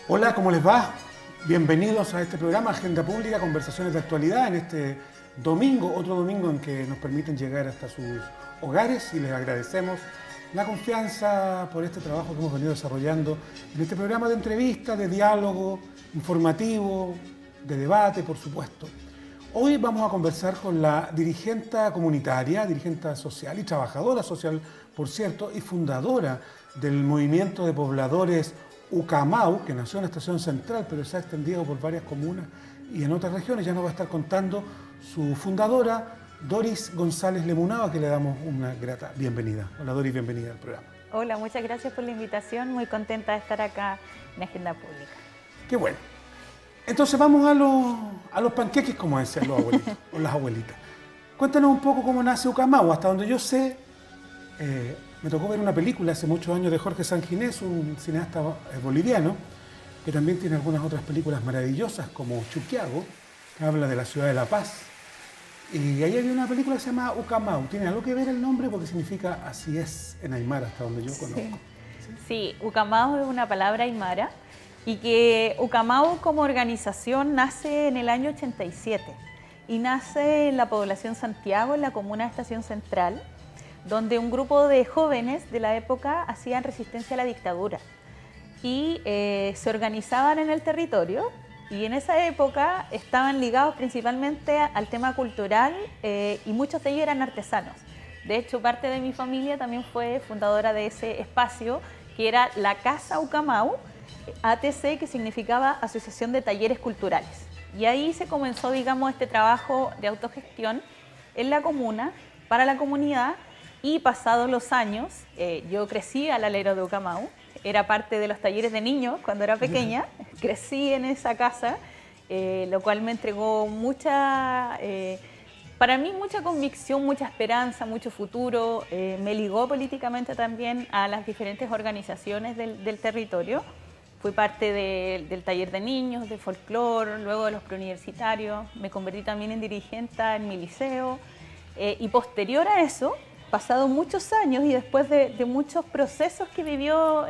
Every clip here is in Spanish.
Hola, ¿cómo les va? Bienvenidos a este programa Agenda Pública, Conversaciones de Actualidad, en este domingo, otro domingo en que nos permiten llegar hasta sus hogares y les agradecemos la confianza por este trabajo que hemos venido desarrollando en este programa de entrevista, de diálogo, informativo, de debate, por supuesto. Hoy vamos a conversar con la dirigente comunitaria, dirigente social y trabajadora social, por cierto, y fundadora del movimiento de pobladores Ucamau, que nació en la Estación Central, pero se ha extendido por varias comunas y en otras regiones. Ya nos va a estar contando su fundadora, Doris González Lemunaba, que le damos una grata bienvenida. Hola Doris, bienvenida al programa. Hola, muchas gracias por la invitación. Muy contenta de estar acá en Agenda Pública. Qué bueno. Entonces vamos a los panqueques, como decían los abuelitos o las abuelitas. Cuéntanos un poco cómo nace Ucamau. Hasta donde yo sé, me tocó ver una película hace muchos años de Jorge Sanginés, un cineasta boliviano, que también tiene algunas otras películas maravillosas, como Chuquiago, que habla de la ciudad de La Paz. Y ahí había una película que se llama Ucamau. ¿Tiene algo que ver el nombre? Porque significa así es en aymara, hasta donde yo conozco. Sí, Ucamau es una palabra aymara y que Ucamau como organización nace en el año 87 y nace en la población Santiago, en la comuna de Estación Central, donde un grupo de jóvenes de la época hacían resistencia a la dictadura y se organizaban en el territorio. Y en esa época estaban ligados principalmente al tema cultural y muchos de ellos eran artesanos. De hecho, parte de mi familia también fue fundadora de ese espacio, que era la Casa Ucamau, ATC, que significaba Asociación de Talleres Culturales. Y ahí se comenzó, digamos, este trabajo de autogestión en la comuna, para la comunidad, y pasados los años, yo crecí al alero de Ucamau. Era parte de los talleres de niños cuando era pequeña, crecí en esa casa, lo cual me entregó para mí mucha convicción, mucha esperanza, mucho futuro. Me ligó políticamente también a las diferentes organizaciones del territorio. Fui parte del taller de niños, de folclore, luego de los preuniversitarios. Me convertí también en dirigente en mi liceo. Y posterior a eso, pasado muchos años y después de muchos procesos que vivió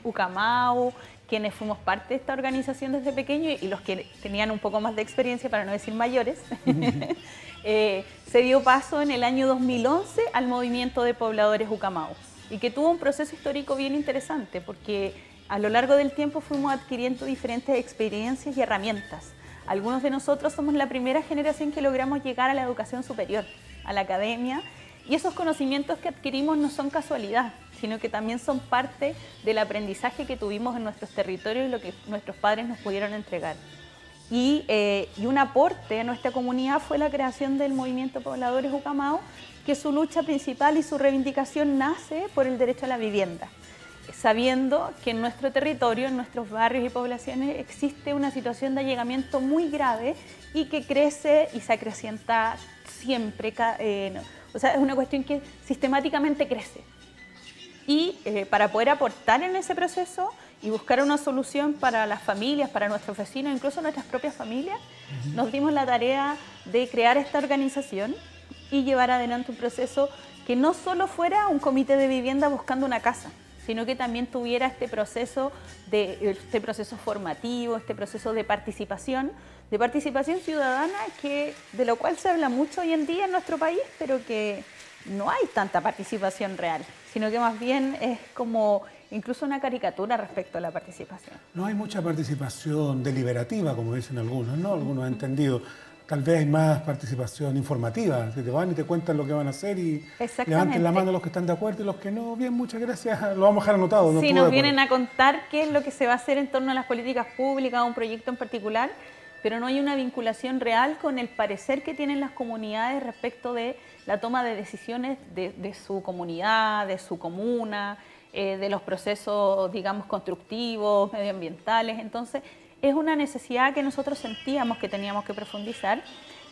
Ucamau, quienes fuimos parte de esta organización desde pequeños y los que tenían un poco más de experiencia, para no decir mayores, se dio paso en el año 2011 al movimiento de pobladores Ucamau, y que tuvo un proceso histórico bien interesante porque a lo largo del tiempo fuimos adquiriendo diferentes experiencias y herramientas. Algunos de nosotros somos la primera generación que logramos llegar a la educación superior, a la academia, y esos conocimientos que adquirimos no son casualidad, sino que también son parte del aprendizaje que tuvimos en nuestros territorios y lo que nuestros padres nos pudieron entregar. Y un aporte a nuestra comunidad fue la creación del movimiento Pobladores Ucamau, que su lucha principal y su reivindicación nace por el derecho a la vivienda, sabiendo que en nuestro territorio, en nuestros barrios y poblaciones, existe una situación de allegamiento muy grave y que crece y se acrecienta siempre. O sea, es una cuestión que sistemáticamente crece. Y para poder aportar en ese proceso y buscar una solución para las familias, para nuestros vecinos, incluso nuestras propias familias, nos dimos la tarea de crear esta organización y llevar adelante un proceso que no solo fuera un comité de vivienda buscando una casa, sino que también tuviera este proceso formativo, este proceso de participación ciudadana, de lo cual se habla mucho hoy en día en nuestro país, pero que no hay tanta participación real, sino que más bien es como incluso una caricatura respecto a la participación. No hay mucha participación deliberativa, como dicen algunos, ¿no? Algunos han entendido. Tal vez hay más participación informativa, que te van y te cuentan lo que van a hacer y levanten la mano los que están de acuerdo y los que no. Bien, muchas gracias, lo vamos a dejar anotado. Sí, nos vienen a contar qué es lo que se va a hacer en torno a las políticas públicas, a un proyecto en particular, pero no hay una vinculación real con el parecer que tienen las comunidades respecto de la toma de decisiones de su comunidad, de su comuna, de los procesos, digamos, constructivos, medioambientales. Entonces, es una necesidad que nosotros sentíamos que teníamos que profundizar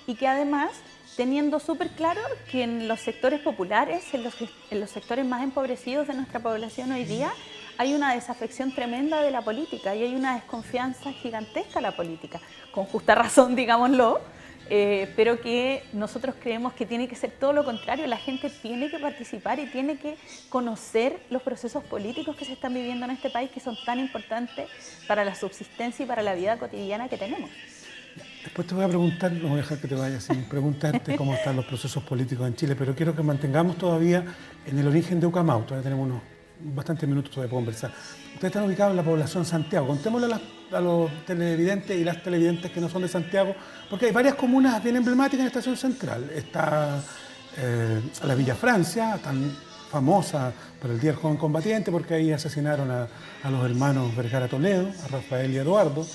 y que además, teniendo súper claro que en los sectores populares, en los sectores más empobrecidos de nuestra población hoy día, hay una desafección tremenda de la política y hay una desconfianza gigantesca a la política, con justa razón, digámoslo, pero que nosotros creemos que tiene que ser todo lo contrario. La gente tiene que participar y tiene que conocer los procesos políticos que se están viviendo en este país, que son tan importantes para la subsistencia y para la vida cotidiana que tenemos. Después te voy a preguntar, no voy a dejar que te vayas sin preguntarte cómo están los procesos políticos en Chile, pero quiero que mantengamos todavía en el origen de Ucamau. Todavía tenemos bastantes minutos todavía para conversar. Ustedes están ubicados en la población Santiago. Contémosle a los televidentes y las televidentes que no son de Santiago, porque hay varias comunas bien emblemáticas en la Estación Central. Está la Villa Francia, tan famosa por el Día del Joven Combatiente, porque ahí asesinaron a los hermanos Vergara Toledo, a Rafael y Eduardo.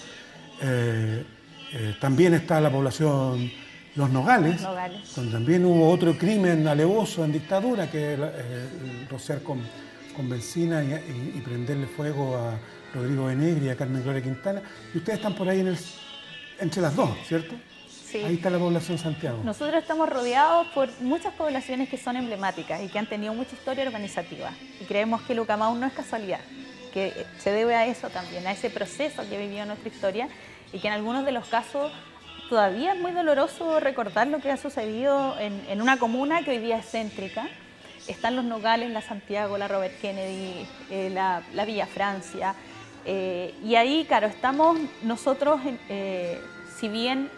También está la población Los Nogales, donde también hubo otro crimen alevoso en dictadura, que rociar con benzina y prenderle fuego a Rodrigo Benegri y a Carmen Gloria Quintana. Y ustedes están por ahí entre las dos, ¿cierto? Sí. Ahí está la población Santiago. Nosotros estamos rodeados por muchas poblaciones que son emblemáticas y que han tenido mucha historia organizativa. Y creemos que el Ucamau no es casualidad, que se debe a eso también, a ese proceso que vivió nuestra historia, y que en algunos de los casos todavía es muy doloroso recordar lo que ha sucedido en una comuna que hoy día es céntrica. Están Los Nogales, la Santiago, la Robert Kennedy, la Villa Francia, y ahí, claro, estamos nosotros, si bien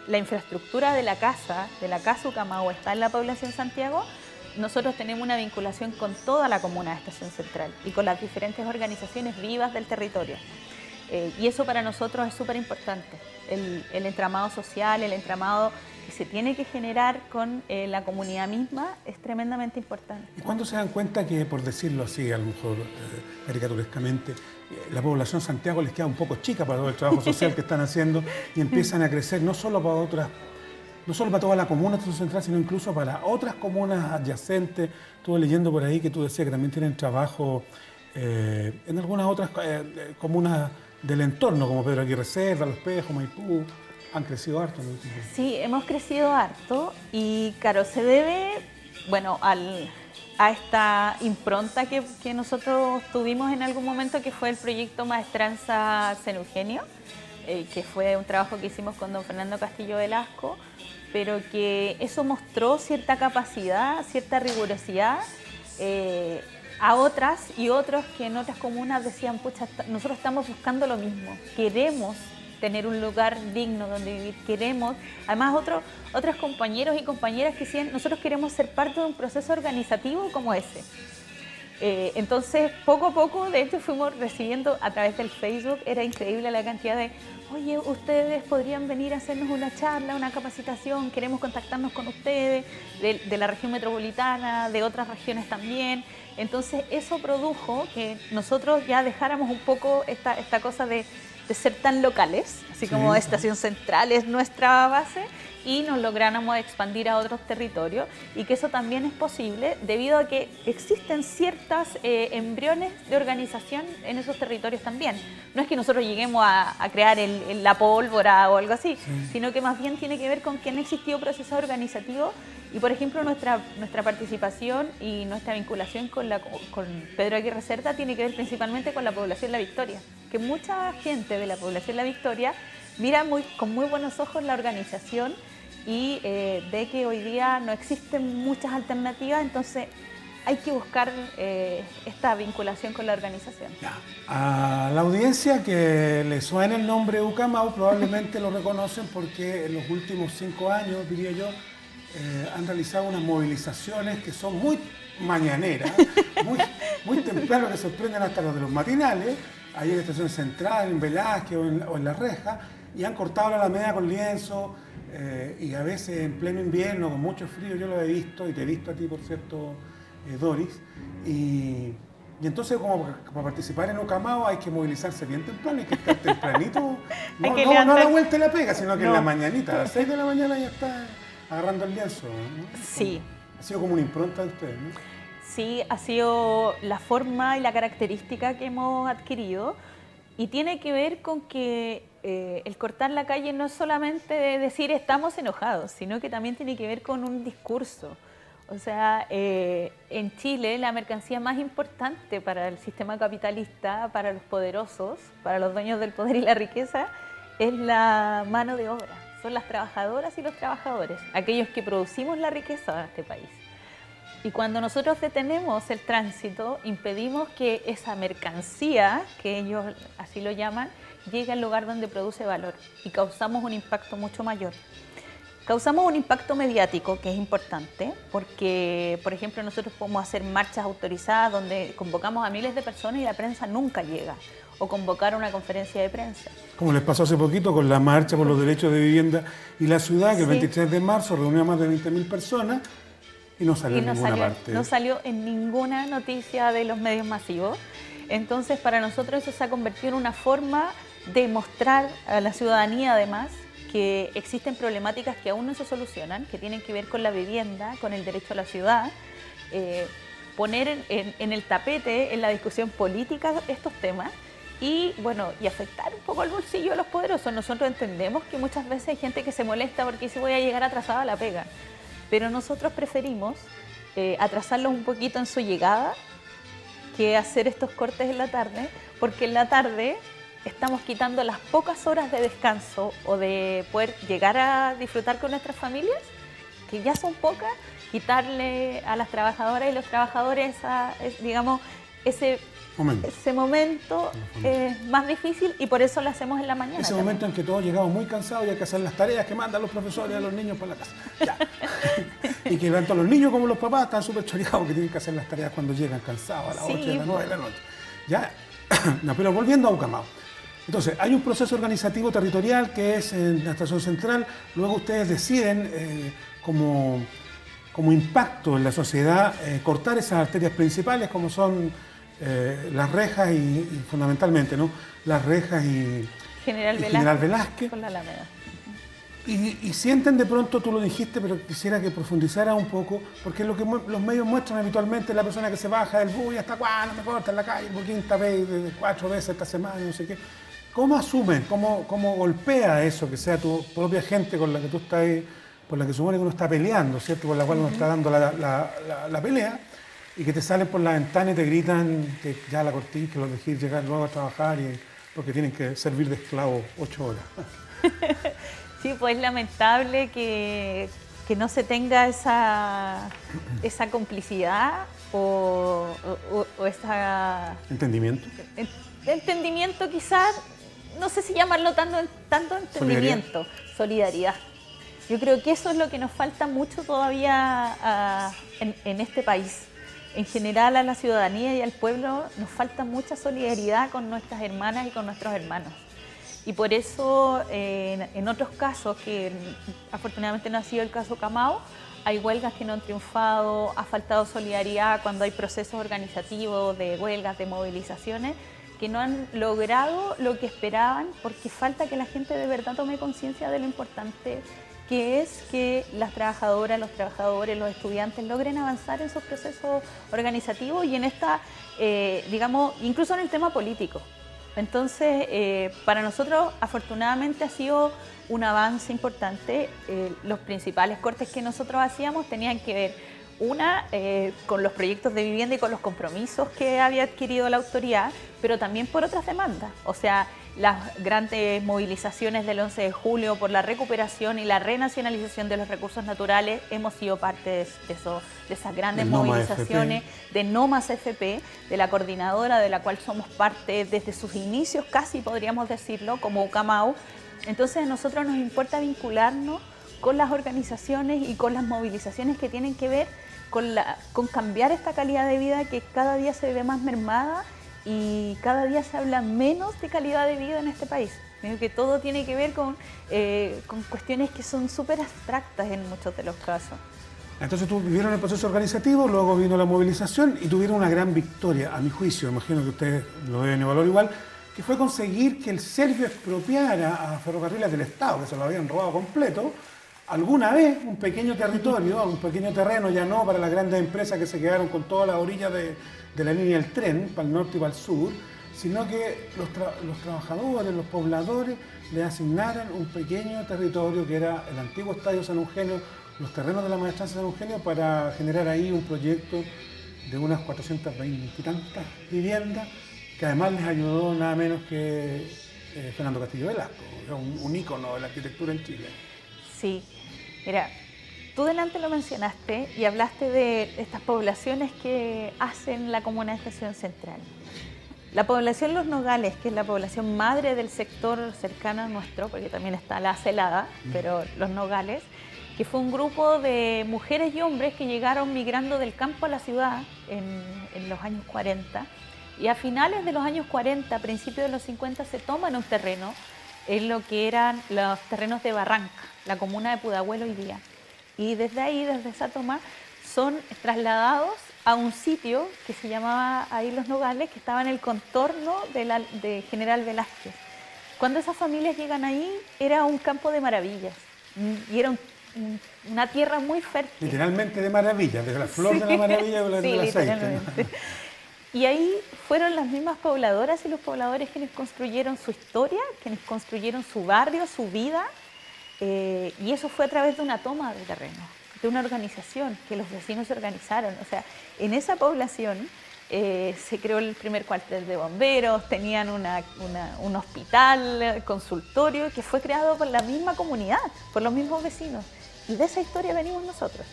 la infraestructura de la casa Ucamau está en la población Santiago, nosotros tenemos una vinculación con toda la comuna de Estación Central y con las diferentes organizaciones vivas del territorio. Y eso para nosotros es súper importante, el entramado social, el entramado que se tiene que generar con la comunidad misma es tremendamente importante. ¿Y cuándo se dan cuenta que, por decirlo así, a lo mejor caricaturescamente, la población Santiago les queda un poco chica para todo el trabajo social que están haciendo y empiezan a crecer no solo para toda la comuna de Estación Central, sino incluso para otras comunas adyacentes? Estuve leyendo por ahí que tú decías que también tienen trabajo en algunas otras comunas del entorno, como Pedro Aguirre Cerda, Los Pejos, Maipú. Han crecido harto, ¿no? Sí, hemos crecido harto y claro, se debe, bueno, a esta impronta que nosotros tuvimos en algún momento, que fue el proyecto Maestranza San Eugenio, que fue un trabajo que hicimos con don Fernando Castillo Velasco, pero que eso mostró cierta capacidad, cierta rigurosidad a otras y otros que en otras comunas decían, pucha, nosotros estamos buscando lo mismo, queremos tener un lugar digno donde vivir, queremos, además otros compañeros y compañeras que decían, nosotros queremos ser parte de un proceso organizativo como ese. Entonces, poco a poco, de hecho, fuimos recibiendo a través del Facebook, era increíble la cantidad de, oye, ustedes podrían venir a hacernos una charla, una capacitación, queremos contactarnos con ustedes, de la región metropolitana, de otras regiones también. Entonces, eso produjo que nosotros ya dejáramos un poco esta cosa de ser tan locales, así como Estación Central es nuestra base, y nos lográramos expandir a otros territorios, y que eso también es posible debido a que existen ciertas embriones de organización en esos territorios también. No es que nosotros lleguemos a crear la pólvora o algo así, sino que más bien tiene que ver con que han existido procesos organizativos. Y, por ejemplo, nuestra participación y nuestra vinculación con Pedro Aguirre Cerda tiene que ver principalmente con la población La Victoria, que mucha gente de la población La Victoria mira con muy buenos ojos la organización y ve que hoy día no existen muchas alternativas, entonces hay que buscar esta vinculación con la organización. Ya. A la audiencia que le suene el nombre Ucamau probablemente lo reconocen porque en los últimos 5 años, diría yo, han realizado unas movilizaciones que son muy mañaneras, muy temprano, que sorprenden hasta los de los matinales, ahí en la Estación Central, en Velázquez o en La Reja, y han cortado la Alameda con lienzo, y a veces en pleno invierno, con mucho frío, yo lo he visto, y te he visto a ti, por cierto, Doris, y entonces como para participar en Ucamau hay que movilizarse bien temprano, hay que estar tempranito, no a la vuelta de la pega, sino que en la mañanita, a las 6 de la mañana ya está agarrando el lienzo, ¿no? Sí. Ha sido como una impronta de ustedes, ¿no? Sí, ha sido la forma y la característica que hemos adquirido, y tiene que ver con que el cortar la calle no es solamente decir estamos enojados, sino que también tiene que ver con un discurso. O sea, en Chile la mercancía más importante para el sistema capitalista, para los poderosos, para los dueños del poder y la riqueza, es la mano de obra. son las trabajadoras y los trabajadores, aquellos que producimos la riqueza de este país. Y cuando nosotros detenemos el tránsito, impedimos que esa mercancía, que ellos así lo llaman, llegue al lugar donde produce valor y causamos un impacto mucho mayor. Causamos un impacto mediático que es importante porque, por ejemplo, nosotros podemos hacer marchas autorizadas donde convocamos a miles de personas y la prensa nunca llega, o convocar una conferencia de prensa. Como les pasó hace poquito con la marcha por los derechos de vivienda y la ciudad, que el 23 de marzo reunió a más de 20.000 personas y no salió en ninguna parte. No salió en ninguna noticia de los medios masivos. Entonces, para nosotros eso se ha convertido en una forma de mostrar a la ciudadanía, además, que existen problemáticas que aún no se solucionan, que tienen que ver con la vivienda, con el derecho a la ciudad, poner en el tapete, en la discusión política, estos temas y, bueno, y afectar un poco el bolsillo de los poderosos. Nosotros entendemos que muchas veces hay gente que se molesta porque dice voy a llegar atrasada a la pega, pero nosotros preferimos atrasarlos un poquito en su llegada que hacer estos cortes en la tarde, porque en la tarde estamos quitando las pocas horas de descanso o de poder llegar a disfrutar con nuestras familias, que ya son pocas, quitarle a las trabajadoras y los trabajadores digamos, ese momento más difícil, y por eso lo hacemos en la mañana. Ese momento en que todos llegamos muy cansados y hay que hacer las tareas que mandan los profesores a los niños para la casa. Ya. Y que tanto los niños como los papás están súper choreados que tienen que hacer las tareas cuando llegan cansados a las 8 de la 9 de la noche. ¿Ya? No, pero volviendo a Ucamao. Entonces, hay un proceso organizativo territorial que es en la estación central, luego ustedes deciden como impacto en la sociedad cortar esas arterias principales como son las rejas y fundamentalmente, ¿no? Las rejas y General Velázquez. Con la Alameda. Y sienten de pronto, tú lo dijiste, pero quisiera que profundizara un poco, porque es lo que los medios muestran habitualmente, la persona que se baja del bus y hasta cuándo me corta en la calle, por quinta vez, 4 veces esta semana, no sé qué. ¿Cómo asumen, cómo golpea eso, que sea tu propia gente con la que tú estás ahí, por la que supone que uno está peleando, ¿cierto? Por la cual uno está dando la pelea, y que te salen por la ventana y te gritan que ya la cortís, que los dejís llegar luego a trabajar porque tienen que servir de esclavo 8 horas? Sí, pues es lamentable que no se tenga esa complicidad o esa... ¿Entendimiento? Entendimiento quizás, no sé si llamarlo tanto entendimiento, solidaridad. Yo creo que eso es lo que nos falta mucho todavía en este país. En general a la ciudadanía y al pueblo nos falta mucha solidaridad con nuestras hermanas y con nuestros hermanos. Y por eso en otros casos, que afortunadamente no ha sido el caso Ucamao, hay huelgas que no han triunfado, ha faltado solidaridad cuando hay procesos organizativos de huelgas, de movilizaciones, que no han logrado lo que esperaban, porque falta que la gente de verdad tome conciencia de lo importante que es que las trabajadoras, los trabajadores, los estudiantes logren avanzar en sus procesos organizativos y en esta, digamos, incluso en el tema político. Entonces, para nosotros afortunadamente ha sido un avance importante. Los principales cortes que nosotros hacíamos tenían que ver, con los proyectos de vivienda y con los compromisos que había adquirido la autoridad, pero también por otras demandas. O sea, las grandes movilizaciones del 11 de julio por la recuperación y la renacionalización de los recursos naturales, hemos sido parte de esas grandes movilizaciones de No Más FP, de la coordinadora de la cual somos parte desde sus inicios, casi podríamos decirlo, como Ucamao. Entonces a nosotros nos importa vincularnos con las organizaciones y con las movilizaciones que tienen que ver con cambiar esta calidad de vida que cada día se ve más mermada y cada día se habla menos de calidad de vida en este país. Creo que todo tiene que ver con cuestiones que son súper abstractas en muchos de los casos. Entonces vivieron el proceso organizativo, luego vino la movilización y tuvieron una gran victoria, a mi juicio, imagino que ustedes lo deben evaluar igual, que fue conseguir que el Servio expropiara a Ferrocarriles del Estado, que se lo habían robado completo, alguna vez un pequeño territorio, un pequeño terreno, ya no para las grandes empresas que se quedaron con todas las orillas de la línea del tren, para el norte y para el sur, sino que los trabajadores, los pobladores, le asignaran un pequeño territorio que era el antiguo Estadio San Eugenio, los terrenos de la Maestranza San Eugenio, para generar ahí un proyecto de unas 420 y tantas viviendas, que además les ayudó nada menos que Fernando Castillo Velasco, un ícono de la arquitectura en Chile. Sí, mira, tú delante lo mencionaste y hablaste de estas poblaciones que hacen la comuna de Estación Central. La población Los Nogales, que es la población madre del sector cercano a nuestro, porque también está La Celada, pero Los Nogales, que fue un grupo de mujeres y hombres que llegaron migrando del campo a la ciudad en los años 40, y a finales de los años 40, a principios de los 50, se toman un terreno en lo que eran los terrenos de Barranca, la comuna de Pudahuel hoy día. Y desde ahí, desde esa toma, son trasladados a un sitio que se llamaba ahí Los Nogales, que estaba en el contorno de General Velázquez. Cuando esas familias llegan ahí, era un campo de maravillas y era una tierra muy fértil. Literalmente de maravillas, desde la flor de la maravilla o la del aceite. Y ahí fueron las mismas pobladoras y los pobladores quienes construyeron su historia, quienes construyeron su barrio, su vida, y eso fue a través de una toma de terreno, de una organización, que los vecinos se organizaron. O sea, en esa población se creó el primer cuartel de bomberos, tenían un hospital, consultorio, que fue creado por la misma comunidad, por los mismos vecinos. Y de esa historia venimos nosotros.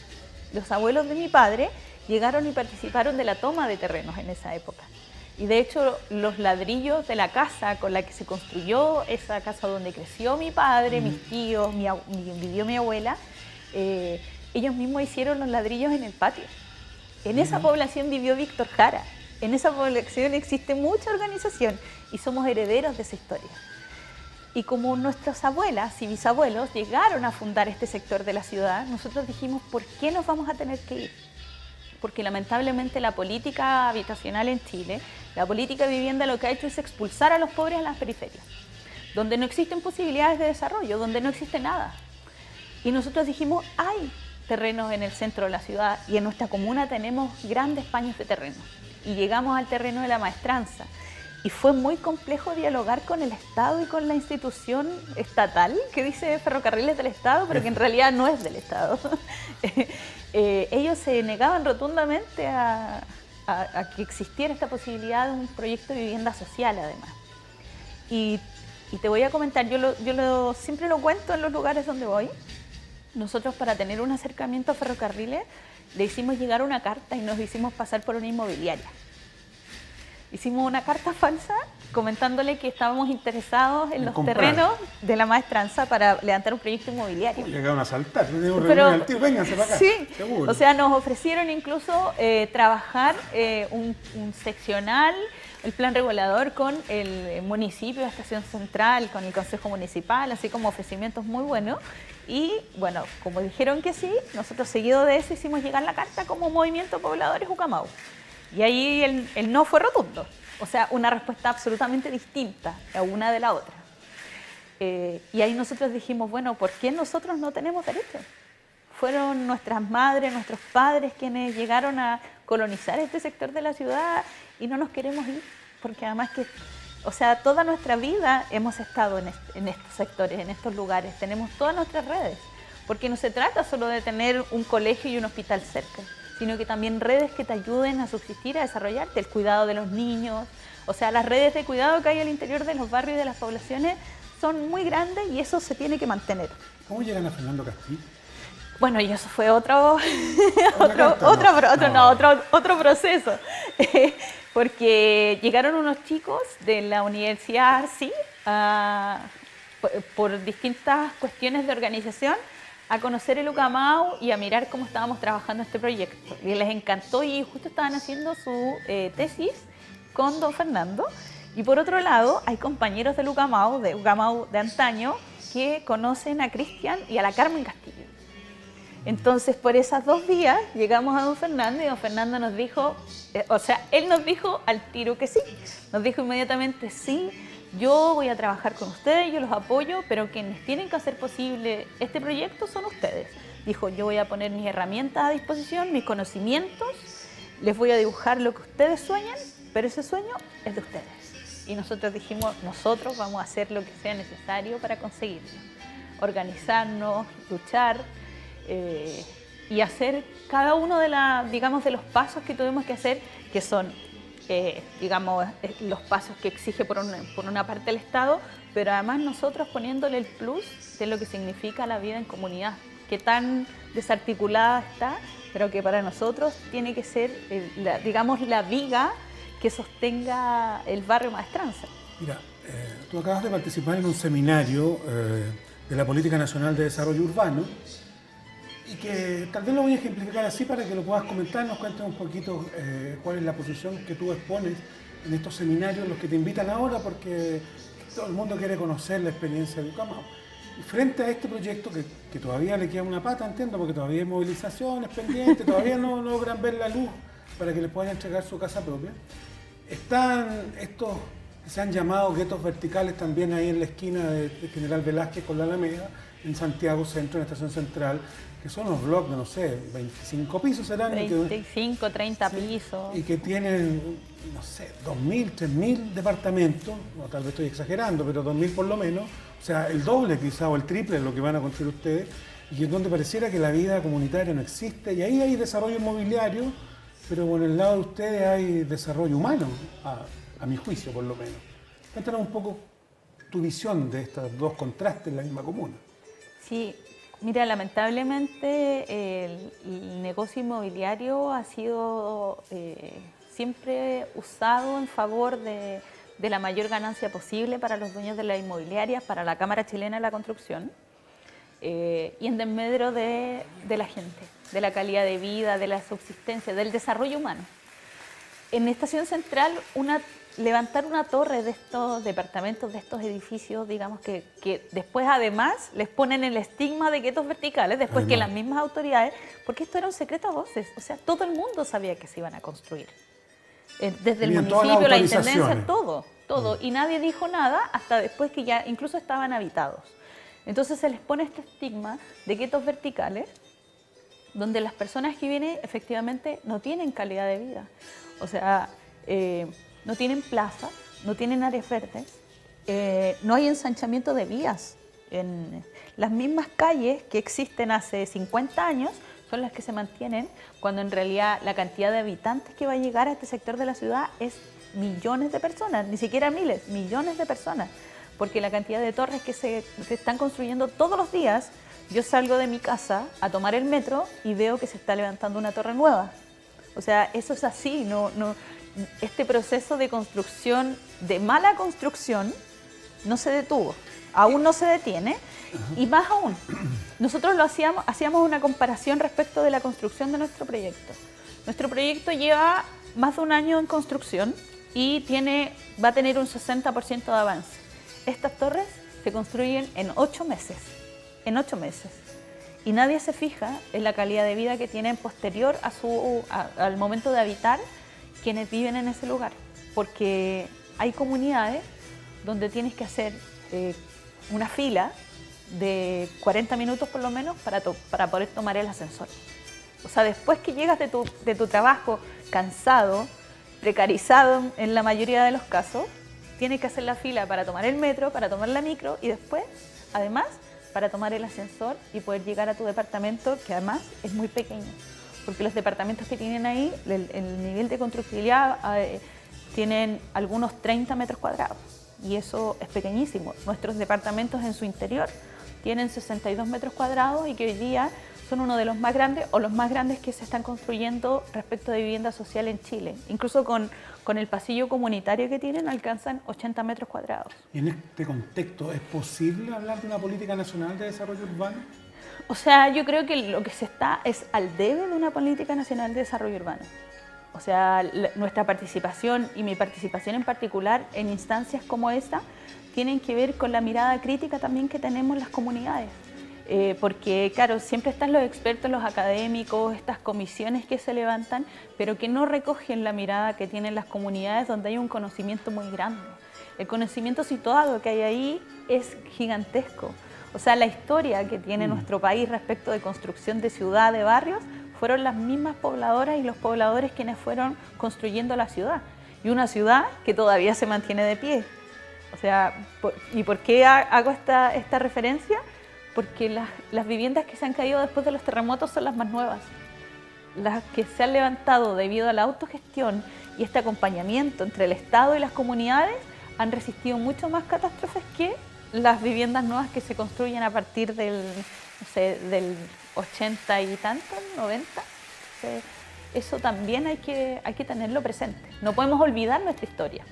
Los abuelos de mi padre llegaron y participaron de la toma de terrenos en esa época. Y de hecho, los ladrillos de la casa con la que se construyó esa casa donde creció mi padre, mis tíos, vivió mi abuela, ellos mismos hicieron los ladrillos en el patio. En esa población vivió Víctor Jara. En esa población existe mucha organización y somos herederos de esa historia. Y como nuestras abuelas y bisabuelos llegaron a fundar este sector de la ciudad, nosotros dijimos, ¿por qué nos vamos a tener que ir? Porque lamentablemente la política habitacional en Chile, la política de vivienda, lo que ha hecho es expulsar a los pobres a las periferias, donde no existen posibilidades de desarrollo, donde no existe nada. Y nosotros dijimos, hay terrenos en el centro de la ciudad y en nuestra comuna tenemos grandes paños de terreno. Y llegamos al terreno de la maestranza. Y fue muy complejo dialogar con el Estado y con la institución estatal, que dice Ferrocarriles del Estado, pero que en realidad no es del Estado. Ellos se negaban rotundamente a que existiera esta posibilidad de un proyecto de vivienda social, además. Y te voy a comentar, siempre lo cuento en los lugares donde voy. Nosotros, para tener un acercamiento a Ferrocarriles, le hicimos llegar una carta y nos hicimos pasar por una inmobiliaria. Hicimos una carta falsa comentándole que estábamos interesados en los terrenos de la maestranza para levantar un proyecto inmobiliario. Llegaron a saltar, vénganse para acá. Sí, seguro. O sea, nos ofrecieron incluso trabajar un seccional, el plan regulador con el municipio de Estación Central, con el Consejo Municipal, así como ofrecimientos muy buenos. Y bueno, como dijeron que sí, nosotros seguido de eso hicimos llegar la carta como Movimiento Pobladores Ucamau. Y ahí el no fue rotundo, o sea, una respuesta absolutamente distinta a una de la otra. Y ahí nosotros dijimos, bueno, ¿por qué nosotros no tenemos derecho? Fueron nuestras madres, nuestros padres quienes llegaron a colonizar este sector de la ciudad y no nos queremos ir, porque además que, o sea, toda nuestra vida hemos estado en estos sectores, en estos lugares, tenemos todas nuestras redes, porque no se trata solo de tener un colegio y un hospital cerca, sino que también redes que te ayuden a subsistir, a desarrollarte, el cuidado de los niños. O sea, las redes de cuidado que hay al interior de los barrios y de las poblaciones son muy grandes y eso se tiene que mantener. ¿Cómo llegan a Fernando Castillo? Bueno, y eso fue otro proceso, porque llegaron unos chicos de la Universidad Arci por distintas cuestiones de organización a conocer el Ucamau y a mirar cómo estábamos trabajando este proyecto. Y les encantó y justo estaban haciendo su tesis con don Fernando. Y por otro lado, hay compañeros del Ucamau de antaño, que conocen a Cristian y a la Carmen Castillo. Entonces, por esos 2 días llegamos a don Fernando y don Fernando nos dijo, él nos dijo al tiro que sí. Nos dijo inmediatamente, sí, yo voy a trabajar con ustedes, yo los apoyo, pero quienes tienen que hacer posible este proyecto son ustedes. Dijo, yo voy a poner mis herramientas a disposición, mis conocimientos, les voy a dibujar lo que ustedes sueñan, pero ese sueño es de ustedes. Y nosotros dijimos, nosotros vamos a hacer lo que sea necesario para conseguirlo. Organizarnos, luchar y hacer cada uno de los pasos que tuvimos que hacer, que son digamos, los pasos que exige por una parte el Estado, pero además nosotros poniéndole el plus de lo que significa la vida en comunidad, que tan desarticulada está, pero que para nosotros tiene que ser, digamos, la viga que sostenga el barrio Maestranza. Mira, tú acabas de participar en un seminario de la Política Nacional de Desarrollo Urbano, y que tal vez lo voy a ejemplificar así para que lo puedas comentar, nos cuentes un poquito cuál es la posición que tú expones en estos seminarios, los que te invitan ahora, porque todo el mundo quiere conocer la experiencia de Ucamau. Y frente a este proyecto, que todavía le queda una pata, entiendo, porque todavía hay movilizaciones pendientes, todavía no logran ver la luz para que les puedan entregar su casa propia, están estos que se han llamado guetos verticales también ahí en la esquina de General Velázquez con la Alameda, en Santiago Centro, en la Estación Central, que son unos bloques de, no sé, 25 pisos serán. 25, 30 pisos. Y que tienen, no sé, 2.000, 3.000 departamentos, o tal vez estoy exagerando, pero 2.000 por lo menos, o sea, el doble quizá o el triple de lo que van a construir ustedes, y en donde pareciera que la vida comunitaria no existe, y ahí hay desarrollo inmobiliario, pero por el lado de ustedes hay desarrollo humano, a mi juicio por lo menos. Cuéntanos un poco tu visión de estos dos contrastes en la misma comuna. Sí, mira, lamentablemente el negocio inmobiliario ha sido siempre usado en favor de la mayor ganancia posible para los dueños de las inmobiliarias, para la Cámara Chilena de la Construcción, y en desmedro de la gente, de la calidad de vida, de la subsistencia, del desarrollo humano. En Estación Central, levantar una torre de estos departamentos, de estos edificios, digamos que después además les ponen el estigma de guetos verticales, después que las mismas autoridades, porque esto era un secreto a voces, o sea, todo el mundo sabía que se iban a construir. Desde el municipio, la intendencia, todo. Y nadie dijo nada hasta después que ya incluso estaban habitados. Entonces se les pone este estigma de guetos verticales, donde las personas que vienen efectivamente no tienen calidad de vida. O sea, no tienen plaza, no tienen áreas verdes, no hay ensanchamiento de vías. En las mismas calles que existen hace 50 años son las que se mantienen, cuando en realidad la cantidad de habitantes que va a llegar a este sector de la ciudad es millones de personas, ni siquiera miles, millones de personas, porque la cantidad de torres que se están construyendo todos los días. Yo salgo de mi casa a tomar el metro y veo que se está levantando una torre nueva. O sea, eso es así, este proceso de construcción, de mala construcción, no se detuvo, aún no se detiene. Y más aún, nosotros hacíamos una comparación respecto de la construcción de nuestro proyecto. Nuestro proyecto lleva más de un año en construcción y va a tener un 60% de avance. Estas torres se construyen en 8 meses. En 8 meses. Y nadie se fija en la calidad de vida que tienen posterior al momento de habitar quienes viven en ese lugar. Porque hay comunidades donde tienes que hacer una fila de 40 minutos por lo menos para poder tomar el ascensor. O sea, después que llegas de tu trabajo cansado, precarizado en la mayoría de los casos, tienes que hacer la fila para tomar el metro, para tomar la micro y después, además, para tomar el ascensor y poder llegar a tu departamento, que además es muy pequeño. Porque los departamentos que tienen ahí, el nivel de constructibilidad, tienen algunos 30 metros cuadrados. Y eso es pequeñísimo. Nuestros departamentos en su interior tienen 62 metros cuadrados y que hoy día son uno de los más grandes o los más grandes que se están construyendo respecto de vivienda social en Chile. Incluso con el pasillo comunitario que tienen alcanzan 80 metros cuadrados. Y en este contexto, ¿es posible hablar de una política nacional de desarrollo urbano? O sea, yo creo que lo que se está es al debe de una política nacional de desarrollo urbano. O sea, nuestra participación y mi participación en particular en instancias como esta tienen que ver con la mirada crítica también que tenemos las comunidades. Porque, claro, siempre están los expertos, los académicos, estas comisiones que se levantan, pero que no recogen la mirada que tienen las comunidades donde hay un conocimiento muy grande. El conocimiento situado que hay ahí es gigantesco. O sea, la historia que tiene nuestro país respecto de construcción de ciudad, de barrios, fueron las mismas pobladoras y los pobladores quienes fueron construyendo la ciudad. Y una ciudad que todavía se mantiene de pie. O sea, ¿y por qué hago esta referencia? Porque las viviendas que se han caído después de los terremotos son las más nuevas. Las que se han levantado debido a la autogestión y este acompañamiento entre el Estado y las comunidades han resistido mucho más catástrofes que las viviendas nuevas que se construyen a partir del, no sé, del 80 y tanto, 90. Eso también hay que tenerlo presente. No podemos olvidar nuestra historia.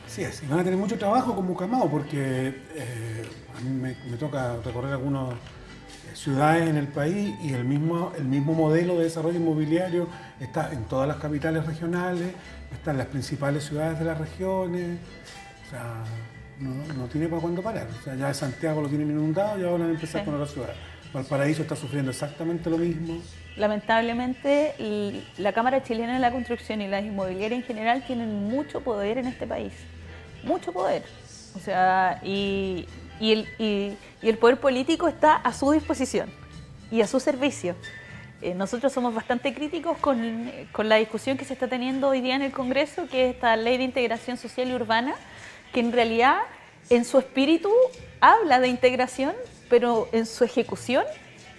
Así es, y van a tener mucho trabajo con Bucamau porque a mí me toca recorrer algunas ciudades en el país y el mismo modelo de desarrollo inmobiliario está en todas las capitales regionales, está en las principales ciudades de las regiones, o sea, no tiene para cuándo parar. O sea, ya Santiago lo tienen inundado y ahora van a empezar con otras ciudades. Valparaíso está sufriendo exactamente lo mismo. Lamentablemente, la Cámara Chilena de la Construcción y las inmobiliarias en general tienen mucho poder en este país, mucho poder. O sea, y el poder político está a su disposición y a su servicio. Nosotros somos bastante críticos con la discusión que se está teniendo hoy día en el Congreso, que es esta Ley de Integración Social y Urbana, que en realidad en su espíritu habla de integración, pero en su ejecución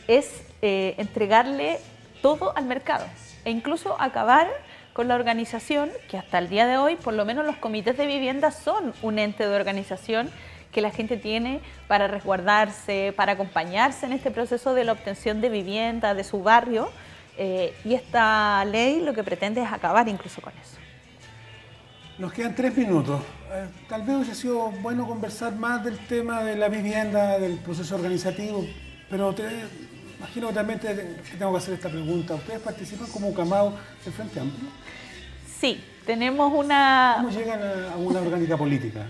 es entregarle todo al mercado e incluso acabar con la organización, que hasta el día de hoy, por lo menos los comités de vivienda son un ente de organización que la gente tiene para resguardarse, para acompañarse en este proceso de la obtención de vivienda de su barrio, y esta ley lo que pretende es acabar incluso con eso. Nos quedan 3 minutos. Tal vez hubiese sido bueno conversar más del tema de la vivienda, del proceso organizativo, pero imagino que también tengo que hacer esta pregunta. ¿Ustedes participan como Bucamau del Frente Amplio? Sí, tenemos una... ¿Cómo llegan a una orgánica política?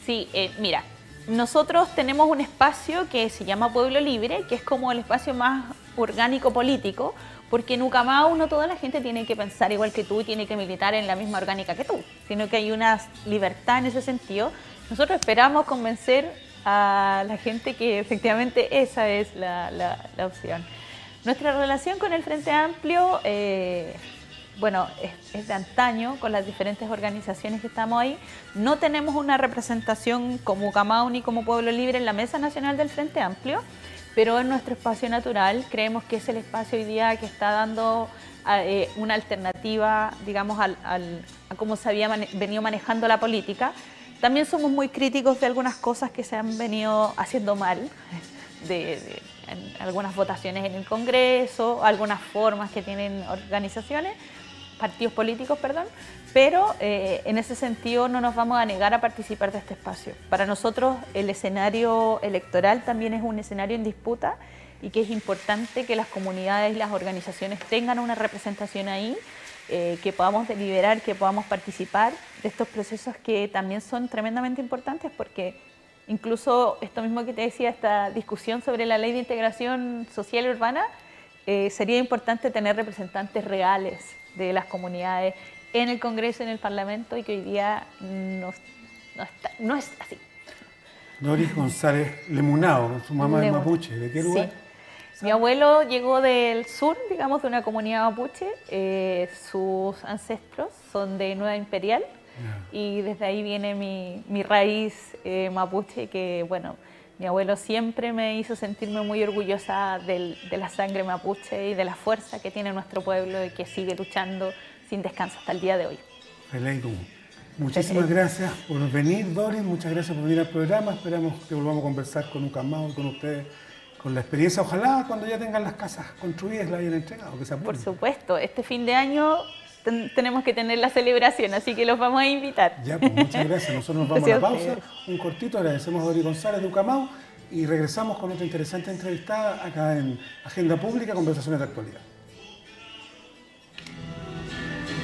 Sí, mira, nosotros tenemos un espacio que se llama Pueblo Libre, que es como el espacio más orgánico político, porque en Bucamau no toda la gente tiene que pensar igual que tú y tiene que militar en la misma orgánica que tú, sino que hay una libertad en ese sentido. Nosotros esperamos convencer a la gente que efectivamente esa es la opción. Nuestra relación con el Frente Amplio, bueno, es de antaño, con las diferentes organizaciones que estamos ahí. No tenemos una representación como Bucamau ni como Pueblo Libre en la Mesa Nacional del Frente Amplio, pero en nuestro espacio natural creemos que es el espacio hoy día que está dando una alternativa, digamos, a cómo se había venido manejando la política. También somos muy críticos de algunas cosas que se han venido haciendo mal, en algunas votaciones en el Congreso, algunas formas que tienen partidos políticos, perdón, pero en ese sentido no nos vamos a negar a participar de este espacio. Para nosotros el escenario electoral también es un escenario en disputa y que es importante que las comunidades y las organizaciones tengan una representación ahí, que podamos deliberar, que podamos participar de estos procesos que también son tremendamente importantes, porque incluso esto mismo que te decía, esta discusión sobre la Ley de Integración Social y Urbana, sería importante tener representantes reales de las comunidades en el Congreso, en el Parlamento, y que hoy día no es así. Doris González Lemunao, su mamá es mapuche, ¿de qué lugar? Sí. Mi abuelo llegó del sur, digamos, de una comunidad mapuche. Sus ancestros son de Nueva Imperial, y desde ahí viene mi raíz mapuche, que, bueno, mi abuelo siempre me hizo sentirme muy orgullosa de la sangre mapuche y de la fuerza que tiene nuestro pueblo y que sigue luchando sin descanso hasta el día de hoy. Muchísimas gracias por venir, Doris, muchas gracias por venir al programa. Esperamos que volvamos a conversar con Bucamau y con ustedes, con la experiencia. Ojalá cuando ya tengan las casas construidas la hayan entregado, que se apuren. Por supuesto, este fin de año tenemos que tener la celebración, así que los vamos a invitar. Ya, pues muchas gracias. Nosotros nos vamos a la pausa, un cortito, agradecemos a Doris González de Bucamau y regresamos con otra interesante entrevistada acá en Agenda Pública, Conversaciones de Actualidad.